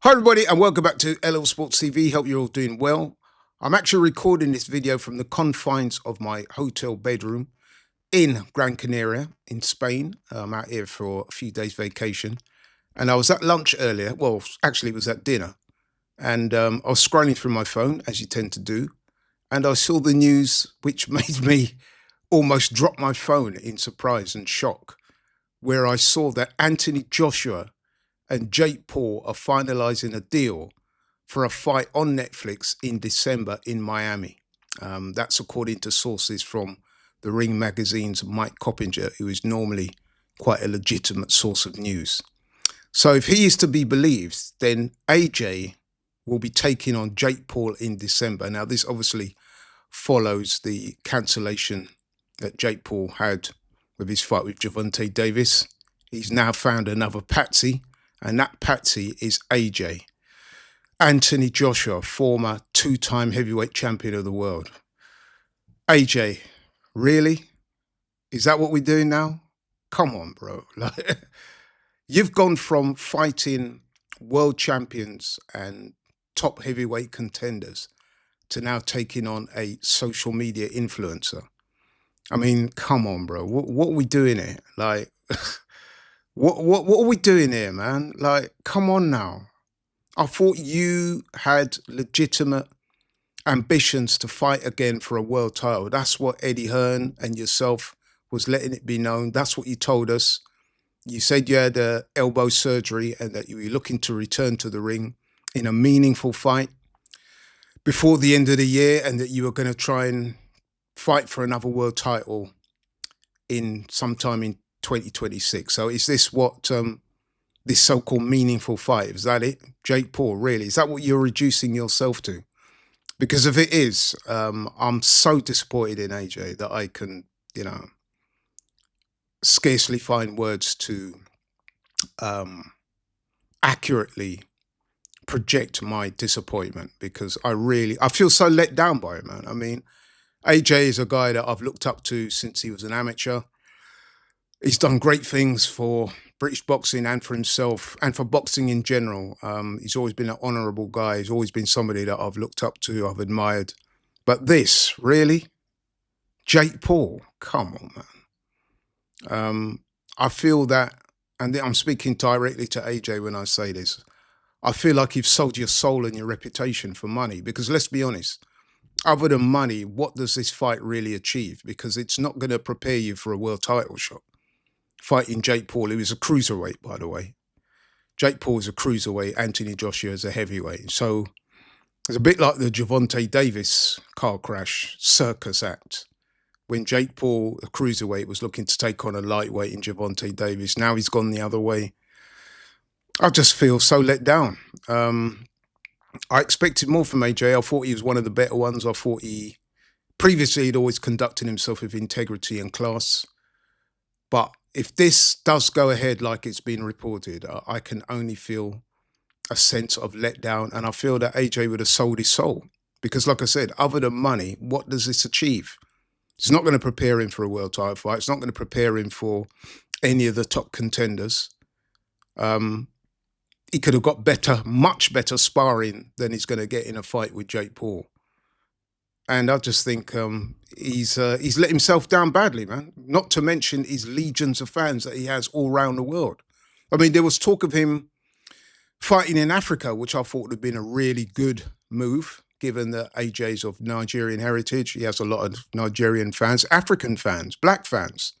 Hi, everybody, and welcome back to LL Sports TV. Hope you're all doing well. I'm actually recording this video from the confines of my hotel bedroom in Gran Canaria in Spain. I'm out here for a few days vacation, and I was at lunch earlier. Well, actually, it was at dinner, and I was scrolling through my phone, as you tend to do, and I saw the news, which made me almost drop my phone in surprise and shock, where I saw that Anthony Joshua and Jake Paul are finalizing a deal for a fight on Netflix in December in Miami. That's according to sources from the Ring Magazine's Mike Coppinger, who is normally quite a legitimate source of news. So if he is to be believed, then AJ will be taking on Jake Paul in December. Now, this obviously follows the cancellation that Jake Paul had with his fight with Gervonta Davis. He's now found another patsy, and that patsy is AJ. Anthony Joshua, former two-time heavyweight champion of the world. AJ, really? Is that what we're doing now? Come on, bro. Like, you've gone from fighting world champions and top heavyweight contenders to now taking on a social media influencer. I mean, come on, bro. What are we doing here? Like, what are we doing here, man? Like, come on now. I thought you had legitimate ambitions to fight again for a world title. That's what Eddie Hearn and yourself was letting it be known. That's what you told us. You said you had elbow surgery and that you were looking to return to the ring in a meaningful fight before the end of the year, and that you were going to try and fight for another world title in sometime in 2026. So is this what this so-called meaningful fight, is that it? Jake Paul, really? Is that what you're reducing yourself to? Because if it is, I'm so disappointed in AJ that I can, scarcely find words to accurately project my disappointment, because I feel so let down by it, man. I mean, AJ is a guy that I've looked up to since he was an amateur. He's done great things for British boxing and for himself and for boxing in general. He's always been an honourable guy. He's always been somebody that I've looked up to, I've admired. But this, really? Jake Paul? Come on, man. I feel that, and I'm speaking directly to AJ when I say this, I feel like you've sold your soul and your reputation for money. Because let's be honest, other than money, what does this fight really achieve? Because it's not going to prepare you for a world title shot. Fighting Jake Paul, who is a cruiserweight, by the way. Jake Paul is a cruiserweight, Anthony Joshua is a heavyweight. So it's a bit like the Gervonta Davis car crash circus act, when Jake Paul, a cruiserweight, was looking to take on a lightweight in Gervonta Davis. Now he's gone the other way. I just feel so let down. I expected more from AJ. I thought he was one of the better ones. I thought previously he'd always conducted himself with integrity and class. But if this does go ahead like it's been reported, I can only feel a sense of letdown. And I feel that AJ would have sold his soul. Because like I said, other than money, what does this achieve? It's not going to prepare him for a world title fight. It's not going to prepare him for any of the top contenders. He could have got better, much better sparring than he's going to get in a fight with Jake Paul. And I just think he's let himself down badly, man. Not to mention his legions of fans that he has all around the world. I mean, there was talk of him fighting in Africa, which I thought would have been a really good move, given that AJ's of Nigerian heritage. He has a lot of Nigerian fans, African fans, black fans.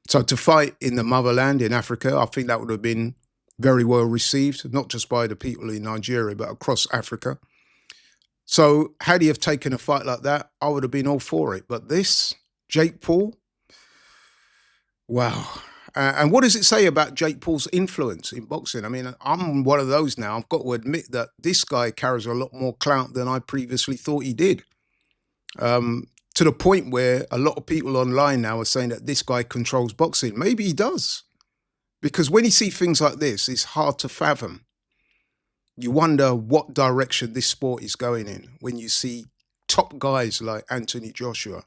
So to fight in the motherland in Africa, I think that would have been very well received, not just by the people in Nigeria, but across Africa. So had he have taken a fight like that, I would have been all for it. But this, Jake Paul, wow. And what does it say about Jake Paul's influence in boxing? I mean, I'm one of those now. I've got to admit that this guy carries a lot more clout than I previously thought he did. To the point where a lot of people online now are saying that this guy controls boxing. Maybe he does. Because when you see things like this, it's hard to fathom. You wonder what direction this sport is going in when you see top guys like Anthony Joshua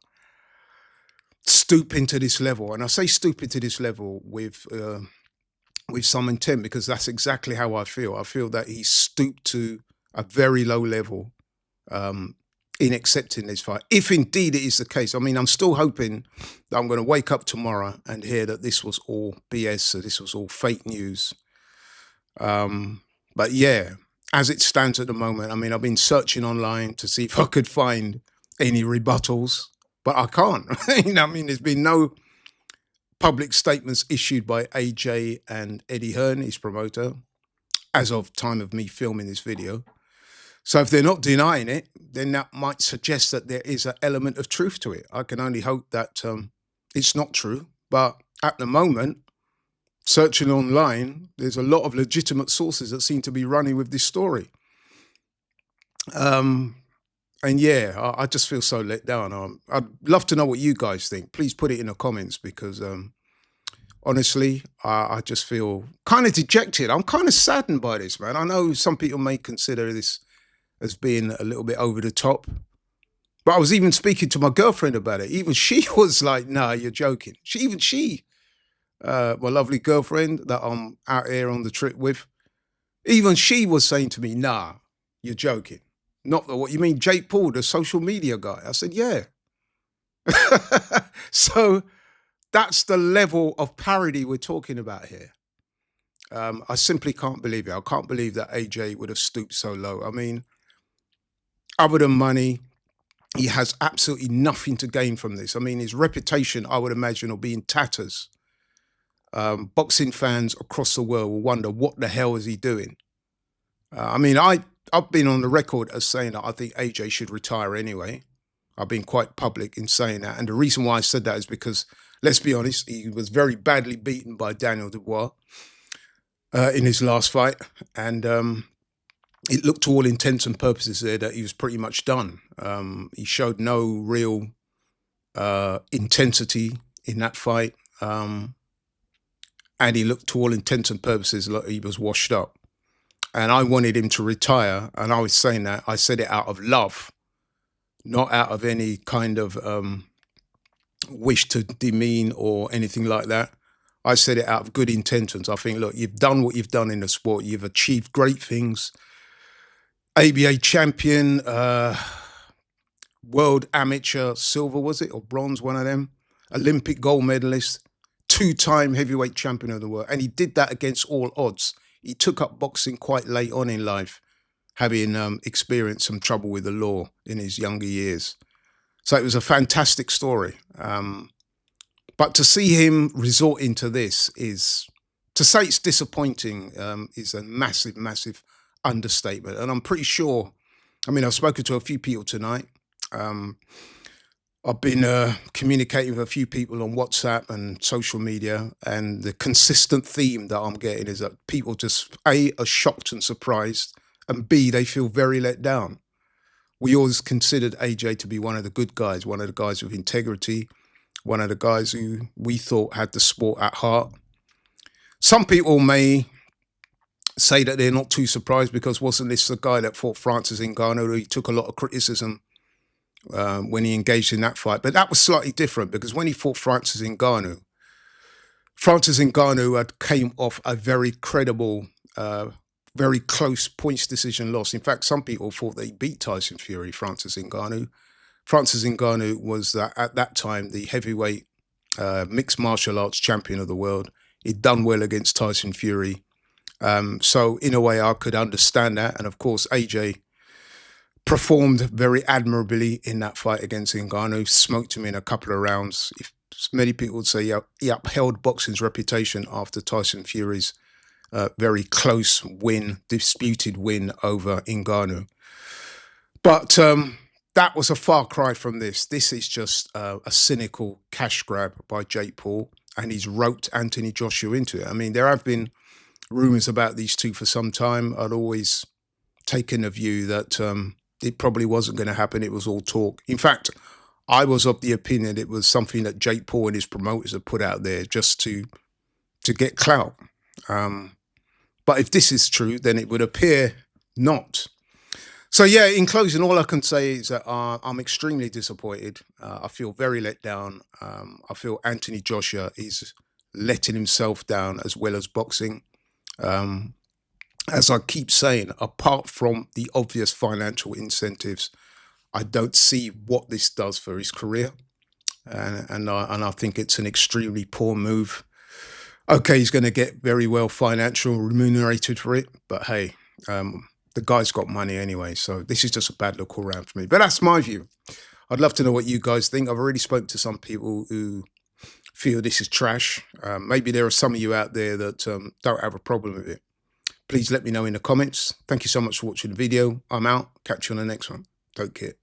stooping to this level. And I say stooping to this level with with some intent, because that's exactly how I feel. I feel that he stooped to a very low level um, in accepting this fight. If indeed it is the case, I mean, I'm still hoping that I'm going to wake up tomorrow and hear that this was all BS, so this was all fake news. But yeah, as it stands at the moment, I mean, I've been searching online to see if I could find any rebuttals, but I can't. You know, I mean, there's been no public statements issued by AJ and Eddie Hearn, his promoter, as of time of me filming this video. So if they're not denying it, then that might suggest that there is an element of truth to it. I can only hope that it's not true. But at the moment, searching online, there's a lot of legitimate sources that seem to be running with this story. And yeah, I just feel so let down. I'd love to know what you guys think. Please put it in the comments, because honestly, I just feel kind of dejected. I'm kind of saddened by this, man. I know some people may consider this as being a little bit over the top, but I was even speaking to my girlfriend about it. Even she was like, "Nah, you're joking." My lovely girlfriend that I'm out here on the trip with, even she was saying to me, "Nah, you're joking." Not that, what you mean, Jake Paul, the social media guy? I said, yeah. So that's the level of parody we're talking about here. I simply can't believe it. I can't believe that AJ would have stooped so low. I mean, other than money, he has absolutely nothing to gain from this. I mean, his reputation, I would imagine, will be in tatters. Boxing fans across the world will wonder, what the hell is he doing? I mean, I've been on the record as saying that I think AJ should retire anyway. I've been quite public in saying that. And the reason why I said that is because, let's be honest, he was very badly beaten by Daniel Dubois in his last fight. And it looked, to all intents and purposes there, that he was pretty much done. He showed no real intensity in that fight. And he looked, to all intents and purposes, like he was washed up. And I wanted him to retire. And I was saying that, I said it out of love, not out of any kind of wish to demean or anything like that. I said it out of good intentions. I think, look, you've done what you've done in the sport. You've achieved great things. ABA champion, world amateur silver, was it? Or bronze, one of them. Olympic gold medalist, 2-time heavyweight champion of the world. And he did that against all odds. He took up boxing quite late on in life, having experienced some trouble with the law in his younger years. So it was a fantastic story. But to see him resorting to this is, to say it's disappointing, is a massive, massive understatement. And I'm pretty sure, I mean, I've spoken to a few people tonight. I've been communicating with a few people on WhatsApp and social media, and the consistent theme that I'm getting is that people just, A, are shocked and surprised, and B, they feel very let down. We always considered AJ to be one of the good guys, one of the guys with integrity, one of the guys who we thought had the sport at heart. Some people may say that they're not too surprised, because wasn't this the guy that fought Francis Ngannou? He took a lot of criticism when he engaged in that fight. But that was slightly different, because when he fought Francis Ngannou had came off a very credible, very close points decision loss. In fact, some people thought that he beat Tyson Fury, Francis Ngannou. Francis Ngannou was, at that time, the heavyweight mixed martial arts champion of the world. He'd done well against Tyson Fury. So in a way, I could understand that. And of course, AJ performed very admirably in that fight against Ngannou, smoked him in a couple of rounds. If many people would say he upheld boxing's reputation after Tyson Fury's very close win, disputed win over Ngannou. But that was a far cry from this. This is just a cynical cash grab by Jake Paul, and he's roped Anthony Joshua into it. I mean, there have been rumors about these two for some time. I'd always taken the view that it probably wasn't going to happen. It was all talk. In fact, I was of the opinion it was something that Jake Paul and his promoters have put out there just to get clout. But if this is true, then it would appear not. So yeah, in closing, all I can say is that I'm extremely disappointed. I feel very let down. I feel Anthony Joshua is letting himself down as well as boxing. As I keep saying, apart from the obvious financial incentives, I don't see what this does for his career, and I think it's an extremely poor move. Okay, he's going to get very well financial remunerated for it, but hey, the guy's got money anyway, so this is just a bad look all round for me. But that's my view. I'd love to know what you guys think. I've already spoke to some people who feel this is trash. Maybe there are some of you out there that don't have a problem with it. Please let me know in the comments. Thank you so much for watching the video. I'm out. Catch you on the next one. Take care.